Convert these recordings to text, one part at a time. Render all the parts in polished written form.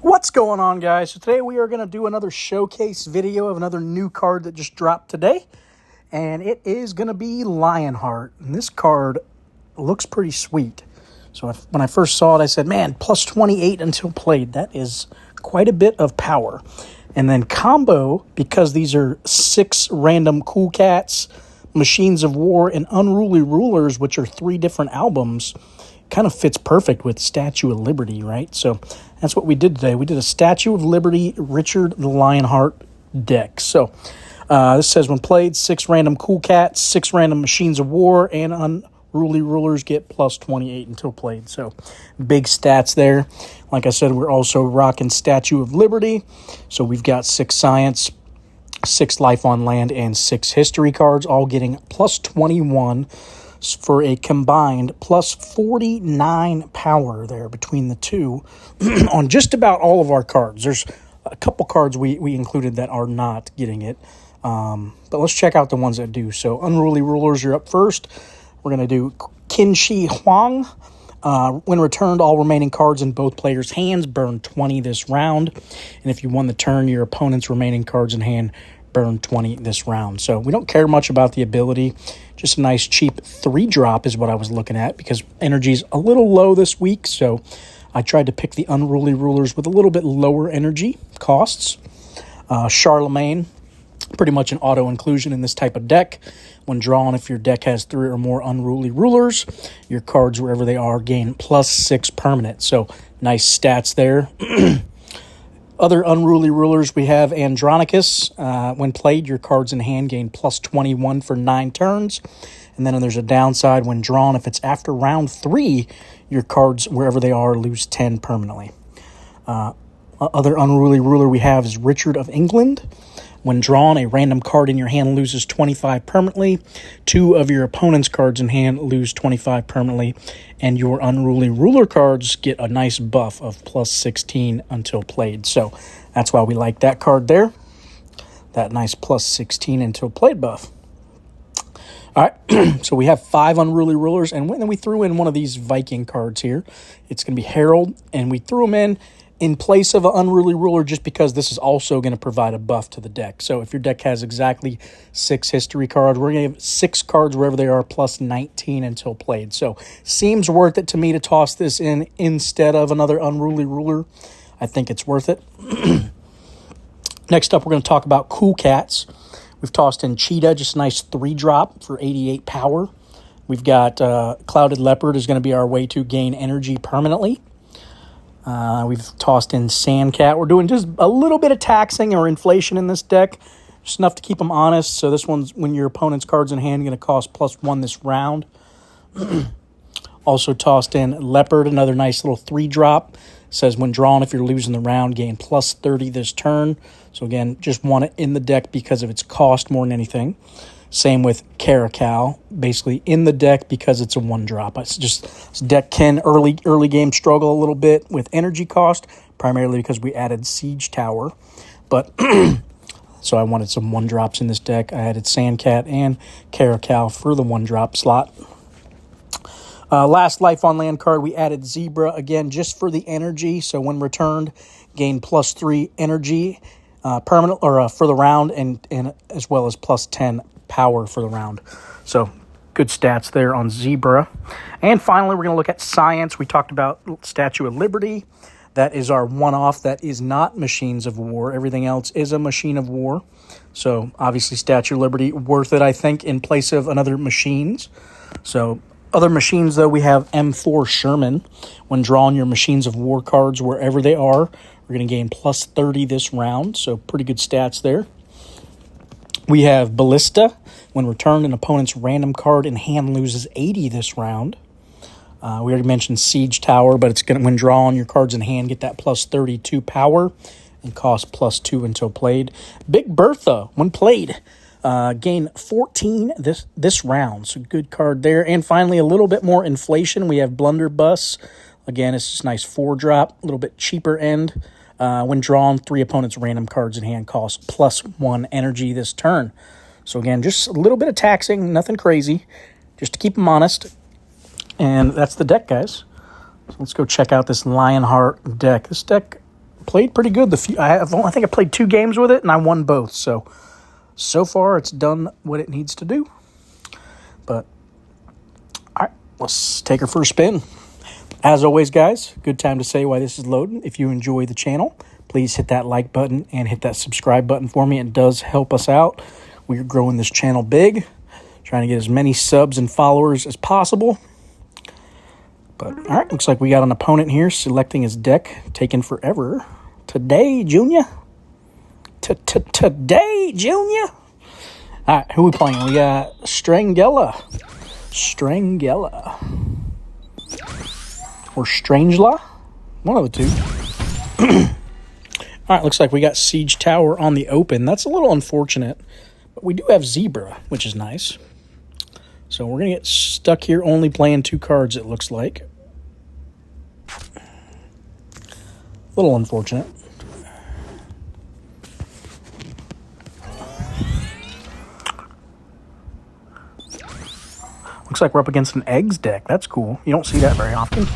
What's going on, guys? So today we are going to do another showcase video of another new card that just dropped today, and it is going to be Lionheart. And this card looks pretty sweet. So when I first saw it, I said, man, plus 28 until played. That is quite a bit of power. And then combo, because these are 6 random Cool Cats, Machines of War, and Unruly Rulers, which are 3 different albums, kind of fits perfect with Statue of Liberty, right? So that's what we did today. We did a Statue of Liberty Richard the Lionheart deck. So this says when played, 6 random Cool Cats, 6 random Machines of War, and Unruly Rulers get plus 28 until played. So big stats there. Like I said, we're also rocking Statue of Liberty. So we've got 6 Science, 6 Life on Land, and 6 History cards, all getting plus 21 for a combined plus 49 power there between the two on just about all of our cards. There's a couple cards we included that are not getting it, but let's check out the ones that do. So Unruly Rulers are up first. We're going to do Qin Huang. When returned, all remaining cards in both players' hands burn 20 this round, and if you won the turn, your opponent's remaining cards in hand burn 20 this round. So we don't care much about the ability. Just a nice cheap 3-drop is what I was looking at because energy's a little low this week. So I tried to pick the Unruly Rulers with a little bit lower energy costs. Charlemagne, pretty much an auto inclusion in this type of deck. When drawn, if your deck has 3 or more Unruly Rulers, your cards, wherever they are, gain plus 6 permanent. So nice stats there. Other Unruly Rulers, we have Andronicus. When played, your cards in hand gain plus 21 for 9 turns. And then there's a downside when drawn. If it's after round 3, your cards, wherever they are, lose 10 permanently. Other Unruly Ruler we have is Richard of England. When drawn, a random card in your hand loses 25 permanently. 2 of your opponent's cards in hand lose 25 permanently. And your Unruly Ruler cards get a nice buff of plus 16 until played. So that's why we like that card there. That nice plus 16 until played buff. All right, so we have 5 Unruly Rulers. And then we threw in one of these Viking cards here. It's going to be Herald. And we threw them in place of an Unruly Ruler just because this is also going to provide a buff to the deck. So if your deck has exactly 6 history cards, we're going to have 6 cards wherever they are plus 19 until played. So seems worth it to me to toss this in instead of another Unruly Ruler. I think it's worth it. Next up, we're going to talk about Cool Cats. We've tossed in Cheetah, just a nice 3-drop for 88 power. We've got Clouded Leopard is going to be our way to gain energy permanently. We've tossed in Sandcat. We're doing just a little bit of taxing or inflation in this deck, just enough to keep them honest. So this one's when your opponent's cards in hand going to cost plus 1 this round. Also tossed in Leopard, another nice little 3-drop. Says when drawn, if you're losing the round, gain plus 30 this turn. So again, just want it in the deck because of its cost more than anything. Same with Caracal, basically in the deck because it's a 1-drop. It's just this deck can early game struggle a little bit with energy cost, primarily because we added Siege Tower. But so I wanted some 1-drops in this deck. I added Sandcat and Caracal for the 1-drop slot. Last Life on Land card, we added Zebra again just for the energy. So when returned, gain plus 3 energy permanent or for the round, and as well as plus 10 power for the round. So good stats there on Zebra. And finally, we're going to look at Science. We talked about Statue of Liberty. That is our one-off. That is not Machines of War. Everything else is a Machine of War. So obviously Statue of Liberty, worth it, I think, in place of another Machines. So other machines, though, we have M4 Sherman. When drawn your Machines of War cards wherever they are, we're going to gain plus 30 this round. So pretty good stats there. We have Ballista. When returned, an opponent's random card in hand loses 80 this round. We already mentioned Siege Tower, but it's going to, when drawn, your cards in hand get that plus 32 power and cost plus 2 until played. Big Bertha, when played, gain 14 this round. So good card there. And finally, a little bit more inflation. We have Blunderbuss. Again, it's just a nice 4-drop, a little bit cheaper end. When drawn, 3 opponents' random cards in hand cost plus 1 energy this turn. So again, just a little bit of taxing, nothing crazy, just to keep them honest. And that's the deck, guys. So let's go check out this Lionheart deck. This deck played pretty good. I think I played 2 games with it, and I won both. So far, it's done what it needs to do. But, all right, let's take her for a spin. As always, guys, good time to say why this is loading. If you enjoy the channel, please hit that like button and hit that subscribe button for me. It does help us out. We're growing this channel big, trying to get as many subs and followers as possible. But, all right, looks like we got an opponent here selecting his deck, taking forever. Today, Junior. Today, Junior. All right, who are we playing? We got Strangella. Or Strangela. One of the two. All right, looks like we got Siege Tower on the open. That's a little unfortunate. But we do have Zebra, which is nice. So we're going to get stuck here only playing 2 cards, it looks like. A little unfortunate. Looks like we're up against an eggs deck. That's cool. You don't see that very often.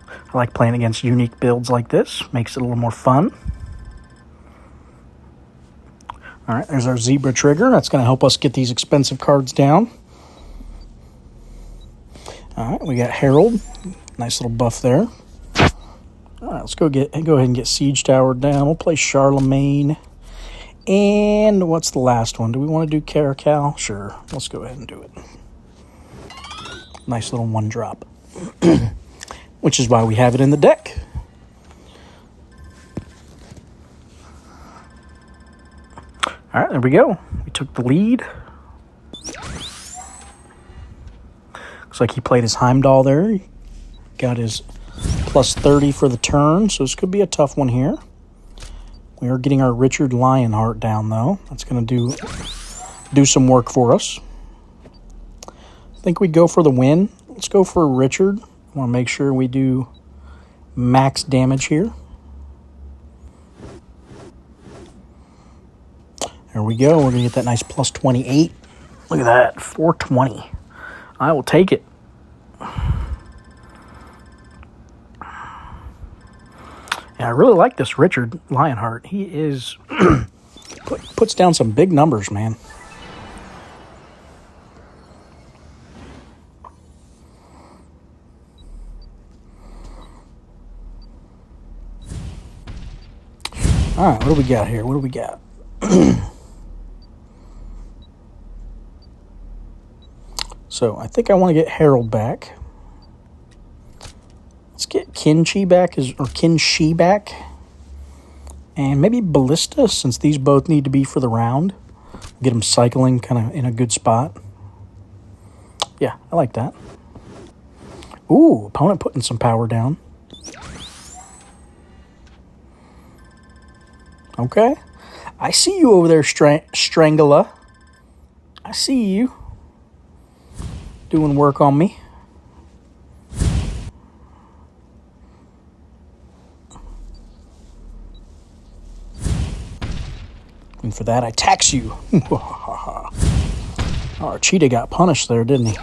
I like playing against unique builds like this. Makes it a little more fun. All right, there's our Zebra trigger. That's going to help us get these expensive cards down. All right, we got Herald. Nice little buff there. All right, let's go ahead and get Siege Tower down. We'll play Charlemagne. And what's the last one? Do we want to do Caracal? Sure, let's go ahead and do it. Nice little 1-drop. Which is why we have it in the deck. All right, there we go. We took the lead. Looks like he played his Heimdall there. He got his plus 30 for the turn, so this could be a tough one here. We are getting our Richard Lionheart down, though. That's going to do some work for us. I think we go for the win. Let's go for Richard. I want to make sure we do max damage here. There we go. We're going to get that nice plus 28. Look at that, 420. I will take it. Yeah, I really like this Richard Lionheart. He is puts down some big numbers, man. All right, what do we got here? What do we got? So I think I want to get Harold back. Let's get Kinshi back, and maybe Ballista, since these both need to be for the round. Get them cycling kind of in a good spot. Yeah, I like that. Ooh, opponent putting some power down. Okay. I see you over there, Strangela. I see you. Doing work on me. And for that, I tax you. Our cheetah got punished there, didn't he?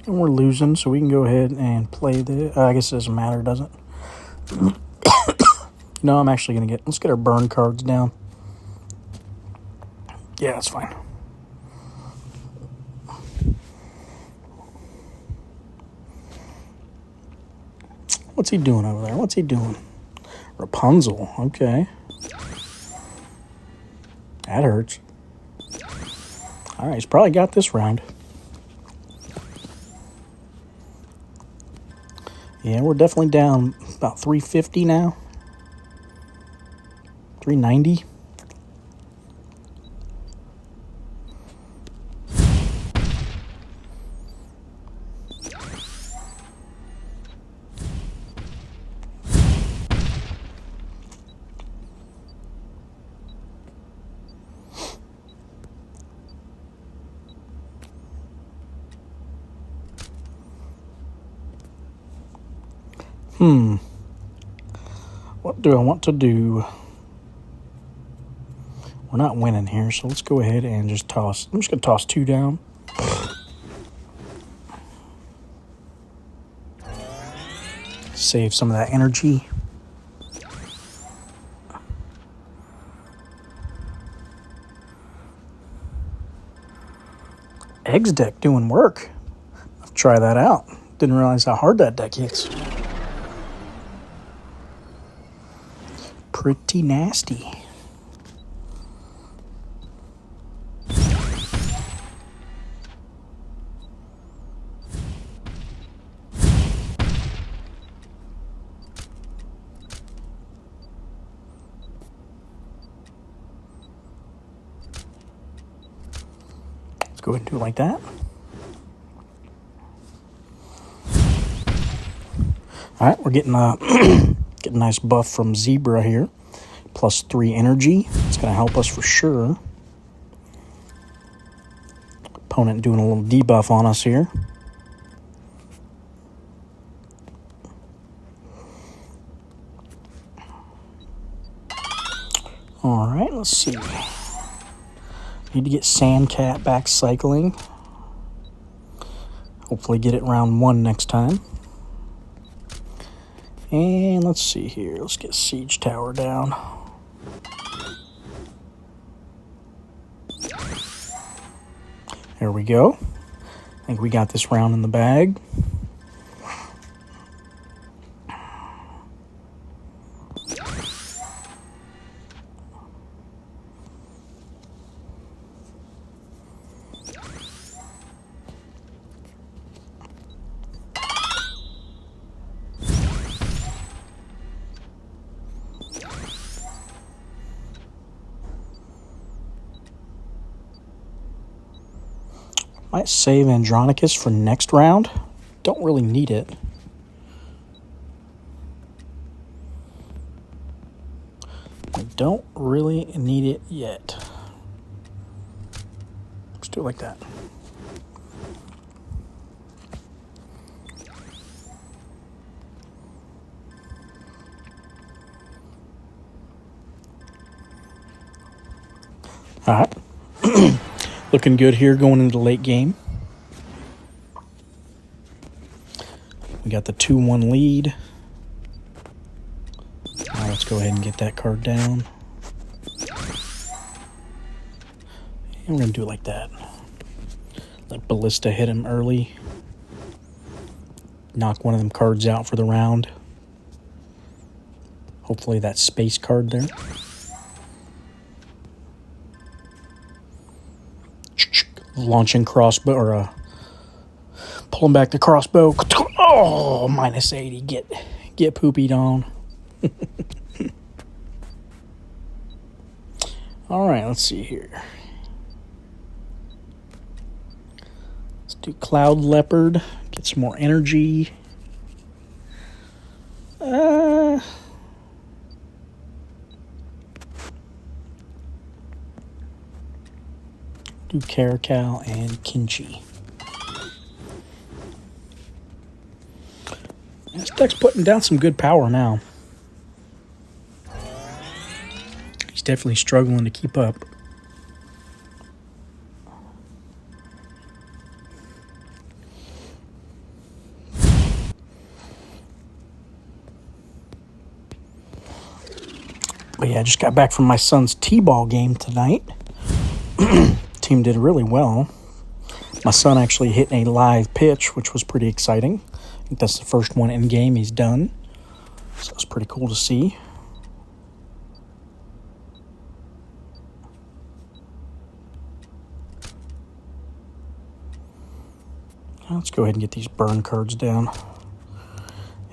And we're losing, so we can go ahead and play the... I guess it doesn't matter, does it? No, I'm actually going to get... Let's get our burn cards down. Yeah, that's fine. What's he doing over there? What's he doing? Rapunzel. Okay. That hurts. All right, he's probably got this round. Yeah, we're definitely down about 350 now. 390. What do I want to do? We're not winning here, so let's go ahead and just toss. I'm just going to toss 2 down. Save some of that energy. Eggs deck doing work. I'll try that out. Didn't realize how hard that deck hits. Pretty nasty. Let's go ahead and do it like that. All right, we're getting getting a nice buff from Zebra here. +3 energy. It's going to help us for sure. Opponent doing a little debuff on us here. All right, let's see. Need to get Sandcat back cycling. Hopefully get it round 1 next time. And let's see here. Let's get Siege Tower down. There we go. I think we got this round in the bag. Might save Andronicus for next round. Don't really need it. I don't really need it yet. Let's do it like that. All right. Looking good here going into the late game. We got the 2-1 lead. Now let's go ahead and get that card down. And we're going to do it like that. Let Ballista hit him early. Knock one of them cards out for the round. Hopefully that space card there. Launching crossbow, or pulling back the crossbow. Oh, -80. Get poopied on. All right, let's see here. Let's do Cloud Leopard. Get some more energy. Do Caracal and Kinchi. This deck's putting down some good power now. He's definitely struggling to keep up. But yeah, I just got back from my son's t-ball game tonight. Team did really well. My son actually hit a live pitch, which was pretty exciting. I think that's the first one in game he's done. So it's pretty cool to see. Let's go ahead and get these burn cards down.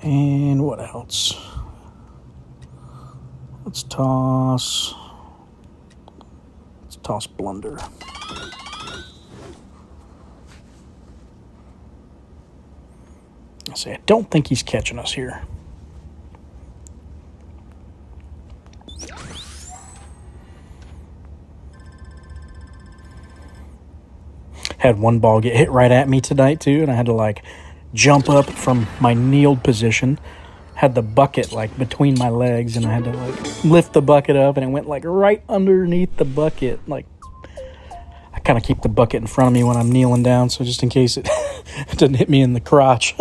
And what else? Let's toss Blunder. I don't think he's catching us here. Had one ball get hit right at me tonight too, and I had to like jump up from my kneeled position. Had the bucket like between my legs, and I had to like lift the bucket up, and it went like right underneath the bucket. Like, I kind of keep the bucket in front of me when I'm kneeling down, so just in case it doesn't hit me in the crotch.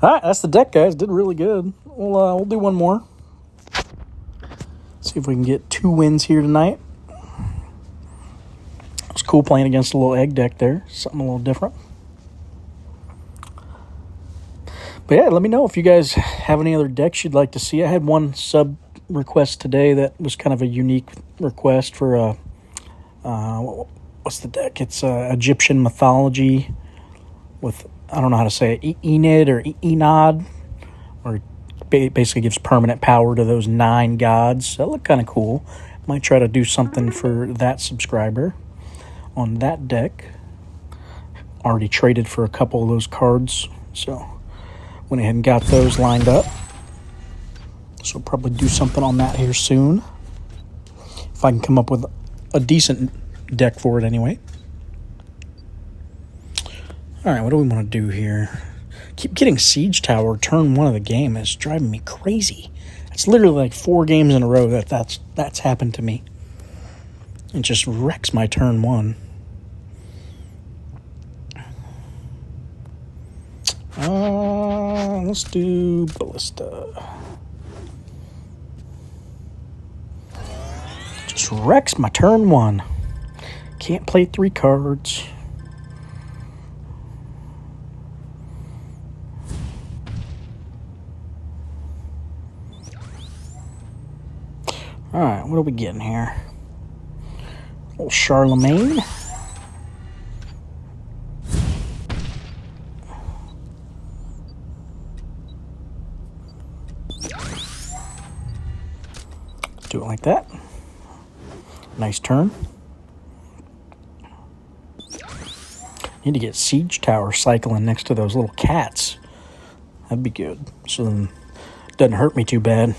All right, that's the deck, guys. Did really good. We'll do one more. See if we can get 2 wins here tonight. It was cool playing against a little egg deck there. Something a little different. But yeah, let me know if you guys have any other decks you'd like to see. I had one sub request today that was kind of a unique request for what's the deck? It's Egyptian mythology with, I don't know how to say it, Enid or Enod, or basically gives permanent power to those 9 gods. That looked kind of cool. Might try to do something for that subscriber on that deck. Already traded for a couple of those cards, so went ahead and got those lined up. So we'll probably do something on that here soon, if I can come up with a decent deck for it anyway. All right, what do we want to do here? Keep getting Siege Tower turn 1 of the game. It's driving me crazy. It's literally like 4 games in a row that's happened to me. It just wrecks my turn 1. Let's do Ballista. Just wrecks my turn 1. Can't play 3 cards. Alright, what are we getting here? Old Charlemagne. Do it like that. Nice turn. Need to get Siege Tower cycling next to those little cats. That'd be good. So then it doesn't hurt me too bad.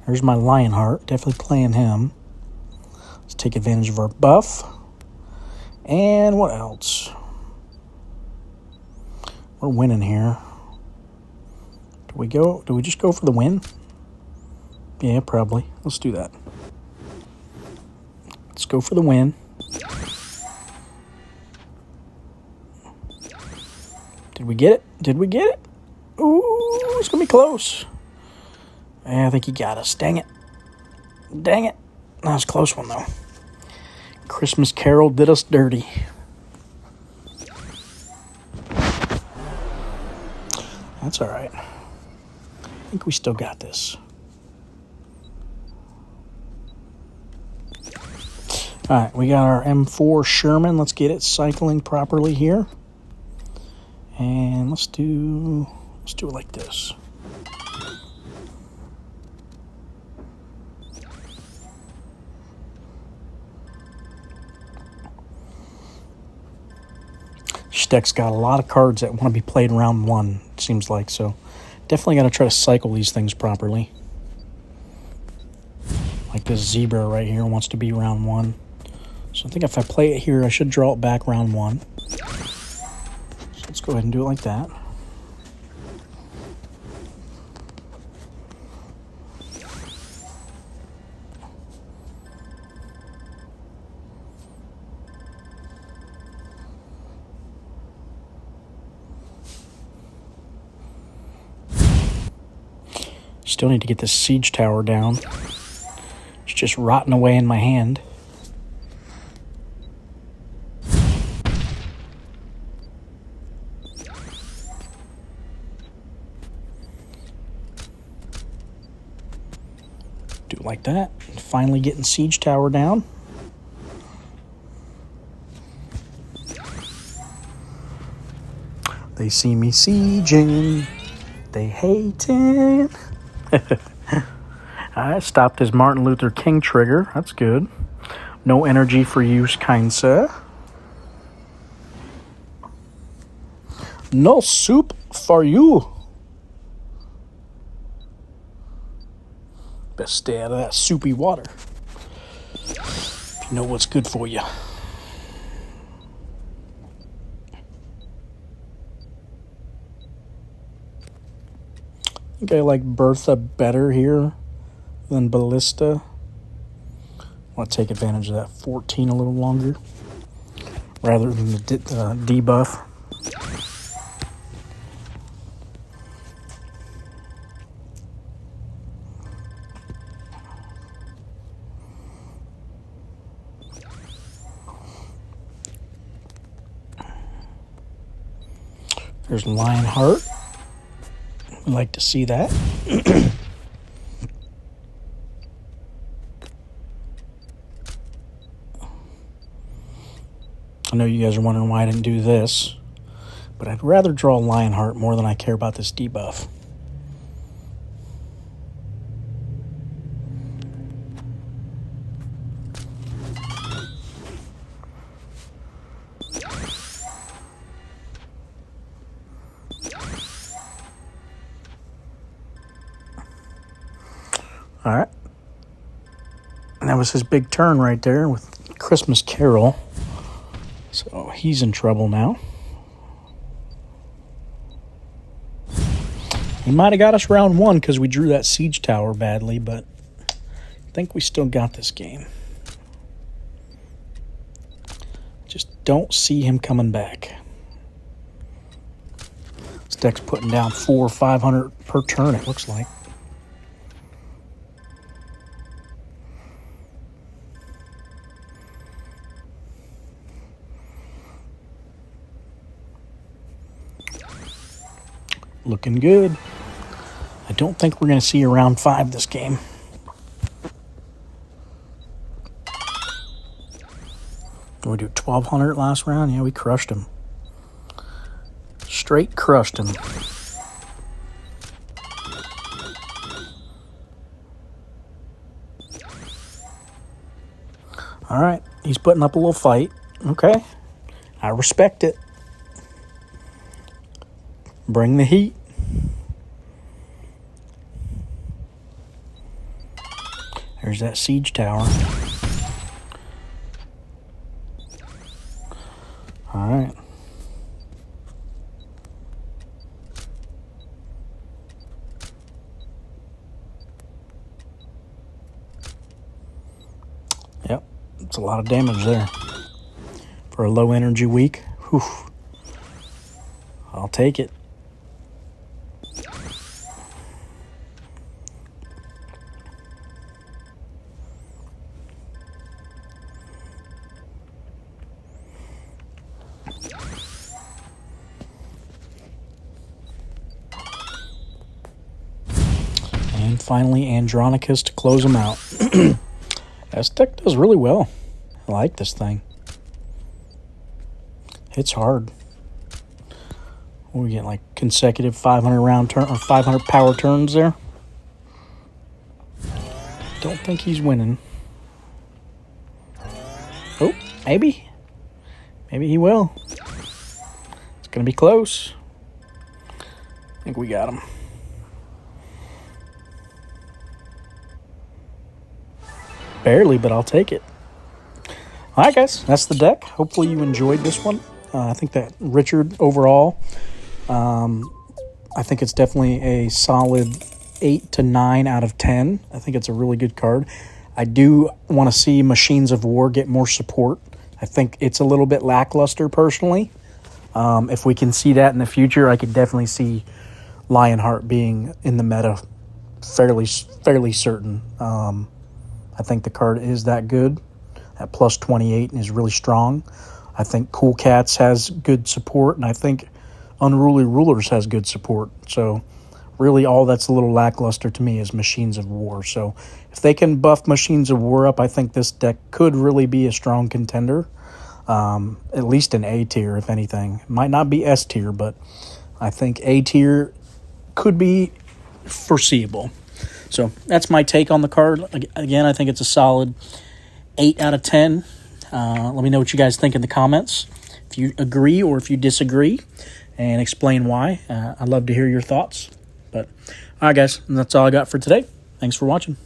There's my Lionheart. Definitely playing him. Let's take advantage of our buff. And what else? We're winning here. Do we just go for the win? Yeah, probably. Let's do that. Let's go for the win. Did we get it? Did we get it? Ooh, it's going to be close. I think he got us. Dang it. Dang it. That was a close one, though. Christmas Carol did us dirty. That's all right. I think we still got this. All right, we got our M4 Sherman. Let's get it cycling properly here. And let's do it like this. This deck's got a lot of cards that want to be played round 1, it seems like, so definitely got to try to cycle these things properly. Like this zebra right here wants to be round 1. So I think if I play it here, I should draw it back round 1. So let's go ahead and do it like that. Still need to get this Siege Tower down. It's just rotting away in my hand. Do it like that. Finally getting Siege Tower down. They see me sieging. They hating. I stopped his Martin Luther King trigger. That's good. No energy for use, kind sir. No soup for you. Best stay out of that soupy water. If you know what's good for you. I think I like Bertha better here than Ballista. I want to take advantage of that 14 a little longer. rather than the debuff. There's Lionheart. I'd like to see that. I know you guys are wondering why I didn't do this, but I'd rather draw Lionheart more than I care about this debuff. All right. And that was his big turn right there with Christmas Carol. So he's in trouble now. He might have got us round one because we drew that siege tower badly, but I think we still got this game. Just don't see him coming back. This deck's putting down 400 or 500 per turn, it looks like. Looking good. I don't think we're going to see a round 5 this game. Did we do 1,200 last round? Yeah, we crushed him. Straight crushed him. All right, he's putting up a little fight. Okay, I respect it. Bring the heat. There's that siege tower. All right. Yep, it's a lot of damage there. For a low energy week, whew. I'll take it. And finally, Andronicus to close them out. This deck does really well. I like this thing. It's hard. We get like consecutive 500 round turn or 500 power turns there. Don't think he's winning. Oh, maybe. Maybe he will. It's gonna be close. I think we got him. Barely, but I'll take it. All right, guys, that's the deck. Hopefully you enjoyed this one. I think that Richard overall, I think it's definitely a solid 8 to 9 out of 10. I think it's a really good card. I do want to see Machines of War get more support. I think it's a little bit lackluster personally. If we can see that in the future, I could definitely see Lionheart being in the meta fairly certain. I think the card is that good. At plus 28 is really strong. I think Cool Cats has good support, and I think Unruly Rulers has good support. So really all that's a little lackluster to me is Machines of War. So if they can buff Machines of War up, I think this deck could really be a strong contender. At least an A tier, if anything. It might not be S tier, but I think A tier could be foreseeable. So that's my take on the card. Again, I think it's a solid 8 out of 10. Let me know what you guys think in the comments. If you agree or if you disagree, and explain why. I'd love to hear your thoughts. But all right, guys, that's all I got for today. Thanks for watching.